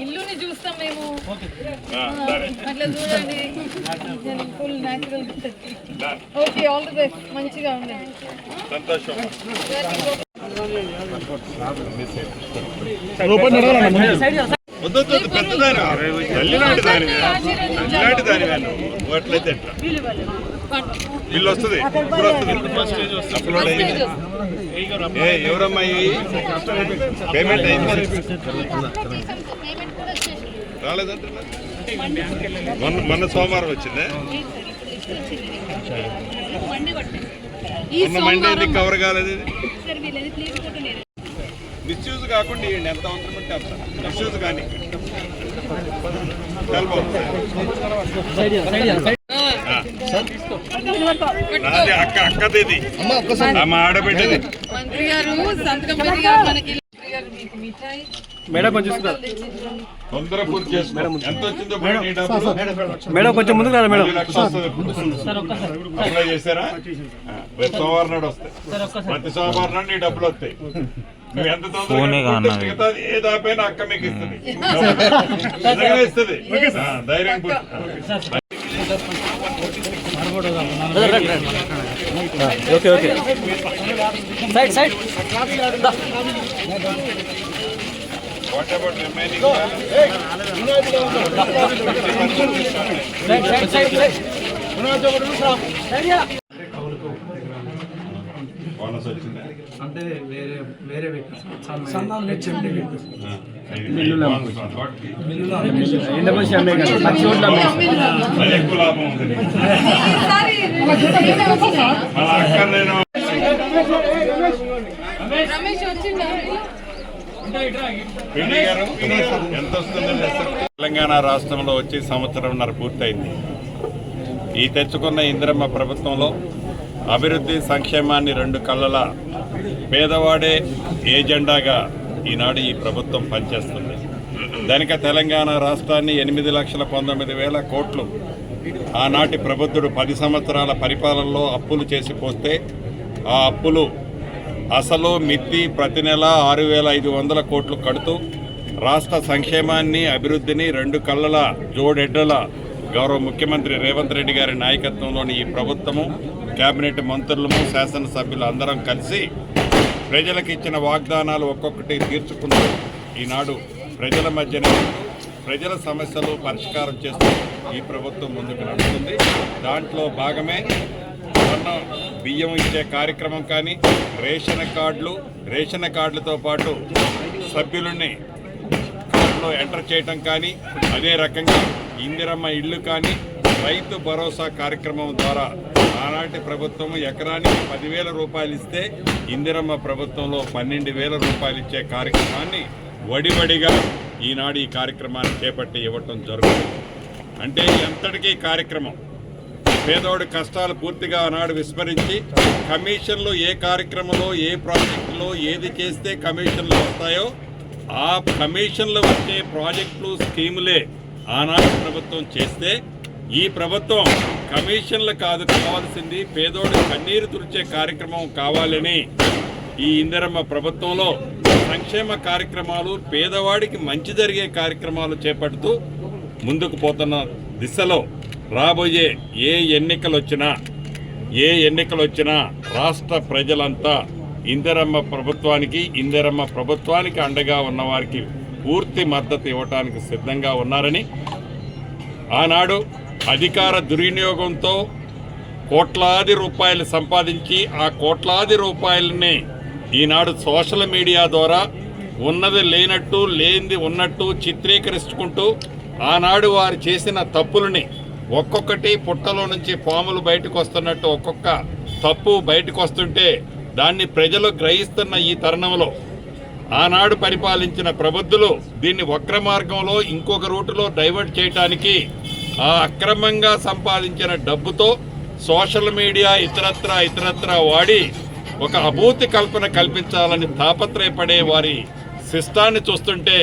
ఇల్లుని చూస్తాం మేము అట్లా చూడండి full natural okay all the best మంచిగా ఉండండి సంతోషం బిల్లు వస్తుంది ఎవరమ్మా పేమెంట్ అయింది రాలేదంటే మొన్న సోమవారం వచ్చిందే మొన్న మండే కవర్ కాలేదు మిస్యూజ్ కాకుండా ఎంత అవసరం అంటే అంత మిస్యూజ్ కానీ అక్కది మా ఆడబిడ్డది మేడం కొంచెం తొందర పూర్తి చేసుకో ఎంత వచ్చిందో మేడం కొంచెం ముందుకు రాదా మేడం అప్లై చేశారా సోమవారం నాడు వస్తాయి ప్రతి సోమవారం నాడు నీ డబ్బులు వస్తాయి నువ్వు ఎంత తొందరగా ఏ దాపైనా అక్క మీకు ఇస్తుంది ధైర్యం okay okay side side What about remaining? అంటే వేరే ఎంత వస్తుందండి? తెలంగాణ రాష్ట్రంలో వచ్చి సంవత్సరంన్నర పూర్తయింది. ఈ తెచ్చుకున్న ఇందిరమ్మ ప్రభుత్వంలో అభివృద్ధి సంక్షేమాన్ని రెండు కళ్ళలా పేదవాడే ఏజెండాగా ఈనాడు ఈ ప్రభుత్వం పనిచేస్తుంది. దానికి తెలంగాణ రాష్ట్రాన్ని 8,19,000 కోట్లు ఆనాటి ప్రభుత్వుడు 10 సంవత్సరాల పరిపాలనలో అప్పులు చేసి పోస్తే ఆ అప్పులు అసలు మిత్తి ప్రతి నెల 6,500 కోట్లు కడుతూ రాష్ట్ర సంక్షేమాన్ని అభివృద్ధిని రెండు కళ్ళల జోడెడ్డల గౌరవ ముఖ్యమంత్రి రేవంత్ రెడ్డి గారి నాయకత్వంలోని ఈ ప్రభుత్వము కేబినెట్ మంత్రులము శాసనసభ్యులు అందరం కలిసి ప్రజలకు ఇచ్చిన వాగ్దానాలు ఒక్కొక్కటి తీర్చుకుంటూ ఈనాడు ప్రజల మధ్యనే ప్రజల సమస్యలు పరిష్కారం చేస్తూ ఈ ప్రభుత్వం ముందుకు నడుస్తుంది. దాంట్లో భాగమే బియ్యం ఇచ్చే కార్యక్రమం కానీ రేషన్ కార్డులతో పాటు సభ్యులని కార్డులో ఎంటర్ చేయటం కానీ, అదే రకంగా ఇందిరమ్మ ఇళ్ళు కానీ, రైతు భరోసా కార్యక్రమం ద్వారా ఆనాటి ప్రభుత్వం ఎకరానికి 10,000 రూపాయలు ఇస్తే ఇందిరమ్మ ప్రభుత్వంలో 12,000 రూపాయలు ఇచ్చే కార్యక్రమాన్ని వడివడిగా ఈనాడు ఈ కార్యక్రమాన్ని చేపట్టి ఇవ్వటం జరుగుతుంది. అంటే ఎంతటికీ కార్యక్రమం పేదోడి కష్టాలు పూర్తిగా ఆనాడు విస్మరించి కమిషన్లు ఏ కార్యక్రమంలో ఏ ప్రాజెక్టులో ఏది చేస్తే కమిషన్లు వస్తాయో ఆ కమిషన్లు వచ్చే ప్రాజెక్టులు స్కీములే ఆనాడు ప్రభుత్వం చేస్తే ఈ ప్రభుత్వం కమిషన్లు కాదు కావాల్సింది పేదోడి కన్నీరు తుడిచే కార్యక్రమం కావాలని ఈ ఇందిరమ్మ ప్రభుత్వంలో సంక్షేమ కార్యక్రమాలు పేదవాడికి మంచి జరిగే కార్యక్రమాలు చేపడుతూ ముందుకు పోతున్న దిశలో రాబోయే ఏ ఎన్నికలు వచ్చినా రాష్ట్ర ప్రజలంతా ఇందిరమ్మ ప్రభుత్వానికి అండగా ఉన్నవారికి పూర్తి మద్దతు ఇవ్వడానికి సిద్ధంగా ఉన్నారని, ఆనాడు అధికార దుర్వినియోగంతో కోట్లాది రూపాయలు సంపాదించి ఆ కోట్లాది రూపాయలని ఈనాడు సోషల్ మీడియా ద్వారా ఉన్నది లేనట్టు లేనిది ఉన్నట్టు చిత్రీకరించుకుంటూ ఆనాడు వారు చేసిన తప్పులని ఒక్కొక్కటి పుట్టలో నుంచి పాములు బయటకు వస్తున్నట్టు ఒక్కొక్క తప్పు బయటకు వస్తుంటే దాన్ని ప్రజలు గ్రహిస్తున్న ఈ తరుణంలో ఆనాడు పరిపాలించిన ప్రబుద్ధులు దీన్ని వక్ర మార్గంలో ఇంకొక రూటులో డైవర్ట్ చేయడానికి ఆ అక్రమంగా సంపాదించిన డబ్బుతో సోషల్ మీడియా ఇతరత్రా వాడి ఒక అభూతి కల్పన కల్పించాలని తాపత్రయపడే వారి శిష్టాన్ని చూస్తుంటే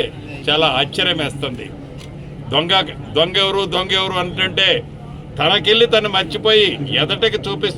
చాలా ఆశ్చర్యమేస్తుంది. దొంగ ఎవరు అంటుంటే తనకెళ్ళి తను మర్చిపోయి ఎదటకి చూపిస్తూ